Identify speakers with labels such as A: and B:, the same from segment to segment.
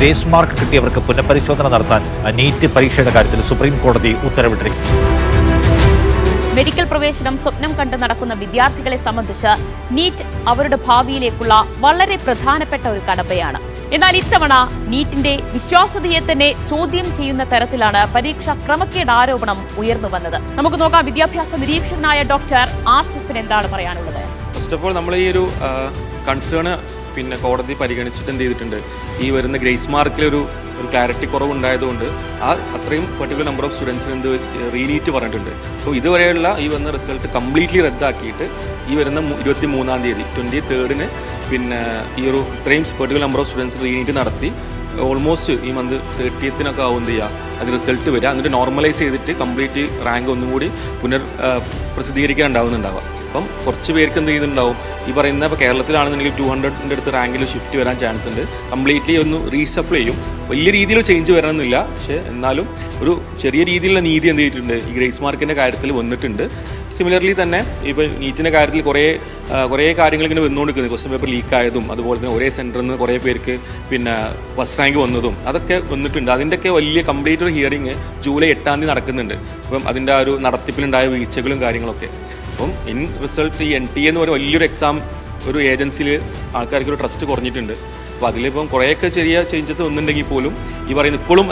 A: Grace mark കിട്ടിയവർക്ക് പുനഃപരിശോധന നടത്താൻ NEET പരീക്ഷയുടെ കാര്യത്തിൽ സുപ്രീം കോടതി ഉത്തരവിട്ടിരിക്കുന്നു.
B: മെഡിക്കൽ പ്രവേശനം സ്വപ്നം കണ്ട് നടക്കുന്ന വിദ്യാർത്ഥികളെ സംബന്ധിച്ച് നീറ്റ് അവരുടെ ഭാവിയിലേക്കുള്ള വളരെ പ്രധാനപ്പെട്ട ഒരു കടമ്പയാണ്. എന്നാൽ ഇത്തവണ നീറ്റിന്റെ വിശ്വാസ്യതയെ തന്നെ ചോദ്യം ചെയ്യുന്ന തരത്തിലാണ് പരീക്ഷാ ക്രമക്കേട് ആരോപണം ഉയർന്നു വന്നത്. നമുക്ക് നോക്കാം വിദ്യാഭ്യാസ നിരീക്ഷകനായ ഡോക്ടർ ആസിഫിന് എന്താണ് പറയാനുള്ളത്.
C: ഫസ്റ്റ് ഓഫ് ഓൾ നമ്മൾ ഈ ഒരു കൺസേൺ കോടതി പരിഗണിച്ചിട്ട് എന്ത് ചെയ്തിട്ടുണ്ട്, ഈ വരുന്ന ഗ്രേസ് മാർക്കിലൊരു ക്ലാരിറ്റി കുറവുണ്ടായതുകൊണ്ട് അത്രയും പെർട്ടിക്കുലർ നമ്പർ ഓഫ് സ്റ്റുഡൻസിന് എന്ത് റീനീറ്റ് പറഞ്ഞിട്ടുണ്ട്. അപ്പോൾ ഇതുവരെയുള്ള ഈ വന്ന റിസൾട്ട് കംപ്ലീറ്റ്ലി റദ്ദാക്കിയിട്ട് ഈ വരുന്ന 23-ാം തീയതി 23rd ഈ ഒരു ഇത്രയും പെർട്ടിക്കുലർ നമ്പർ ഓഫ് സ്റ്റുഡൻസ് റീനീറ്റ് നടത്തി ഓൾമോസ്റ്റ് ഈ മന്ത് 30th ആവും ചെയ്യുക അത് റിസൾട്ട് വരിക. എന്നിട്ട് നോർമലൈസ് ചെയ്തിട്ട് കംപ്ലീറ്റ് റാങ്ക് ഒന്നും കൂടി പ്രസിദ്ധീകരിക്കാൻ ഉണ്ടാവുന്നുണ്ടാവുക. അപ്പം കുറച്ച് പേർക്ക് എന്ത് ചെയ്യുന്നുണ്ടാവും, ഈ പറയുന്ന ഇപ്പോൾ കേരളത്തിലാണെന്നുണ്ടെങ്കിൽ 200ന്റെ അടുത്ത് റാങ്കിൽ ഷിഫ്റ്റ് വരാൻ ചാൻസ് ഉണ്ട്. കംപ്ലീറ്റ്ലി ഒന്ന് റീസഫിൾ ചെയ്യും. വലിയ രീതിയിൽ ചേഞ്ച് വരണമെന്നില്ല, പക്ഷേ എന്നാലും ഒരു ചെറിയ രീതിയിലുള്ള നീതി എന്ത് ചെയ്തിട്ടുണ്ട് ഈ ഗ്രേസ് മാർക്കിൻ്റെ കാര്യത്തിൽ വന്നിട്ടുണ്ട്. സിമിലർലി തന്നെ ഇപ്പോൾ നീറ്റിൻ്റെ കാര്യത്തിൽ കുറേ കാര്യങ്ങൾ ഇങ്ങനെ വന്നുകൊണ്ടിരിക്കുന്നത്, ക്വസ്റ്റ്യൻ പേപ്പർ ലീക്കായതും അതുപോലെ തന്നെ ഒരേ സെൻറ്ററിൽ നിന്ന് കുറേ പേർക്ക് ഫസ്റ്റ് റാങ്ക് വന്നതും അതൊക്കെ വന്നിട്ടുണ്ട്. അതിൻ്റെയൊക്കെ വലിയ കംപ്ലീറ്റ് ഒരു ഹിയറിങ് ജൂലൈ 8ാം തീയതി നടക്കുന്നുണ്ട്. അപ്പം അതിൻ്റെ ആ ഒരു നടത്തിപ്പിലുണ്ടായ വീഴ്ചകളും കാര്യങ്ങളൊക്കെ. അപ്പം ഇൻ റിസൾട്ട് ഈ NTA എന്ന് പറയുന്ന വലിയൊരു എക്സാം ഒരു ഏജൻസിയിൽ ആൾക്കാർക്ക് ഒരു ട്രസ്റ്റ് കുറഞ്ഞിട്ടുണ്ട്. അപ്പോൾ അതിലിപ്പം കുറേയൊക്കെ ചെറിയ ചേഞ്ചസ് വന്നിട്ടുണ്ടെങ്കിൽ പോലും ഈ പറയുന്ന ഇപ്പോഴും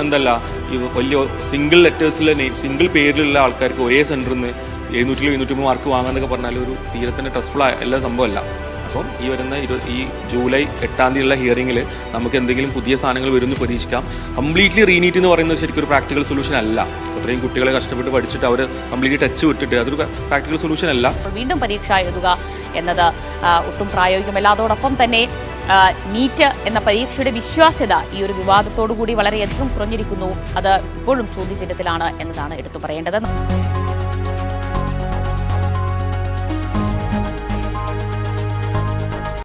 C: ഈ വലിയ സിംഗിൾ ലെറ്റേഴ്സിൽ സിംഗിൾ പേരിലുള്ള ആൾക്കാർക്ക് ഒരേ സെൻറ്ററിൽ നിന്ന് 700-703 മാർക്ക് വാങ്ങാന്നൊക്കെ പറഞ്ഞാൽ ഒരു തീരെ തന്നെ ട്രസ്റ്റ്ഫുൾ എല്ലാ സംഭവമല്ല. അപ്പം ഈ വരുന്ന ഈ ജൂലൈ 8ാം തീയതിയുള്ള ഹിയറിങ്ങിൽ നമുക്ക് എന്തെങ്കിലും പുതിയ സാധനങ്ങൾ വരുമെന്ന് പ്രതീക്ഷിക്കാം. കംപ്ലീറ്റ്ലി റീനീറ്റ് എന്ന് പറയുന്നത് ശരിക്കും ഒരു പ്രാക്ടിക്കൽ സൊല്യൂഷൻ അല്ല. അത്രയും കുട്ടികളെ കഷ്ടപ്പെട്ട് പഠിച്ചിട്ട് അവർ കംപ്ലീറ്റ്ലി ടച്ച് വിട്ടിട്ട് അതൊരു പ്രാക്ടിക്കൽ സൊല്യൂഷൻ അല്ല.
B: വീണ്ടും പരീക്ഷ എഴുതുക എന്നത് ഒട്ടും പ്രായോഗികമല്ല. അതോടൊപ്പം തന്നെ നീറ്റ് എന്ന പരീക്ഷയുടെ വിശ്വാസ്യത ഈ ഒരു വിവാദത്തോടു കൂടി വളരെയധികം കുറഞ്ഞിരിക്കുന്നു. അത് ഇപ്പോഴും ചോദ്യചിഹ്നത്തിലാണ് എന്നതാണ് എടുത്തു പറയേണ്ടത്.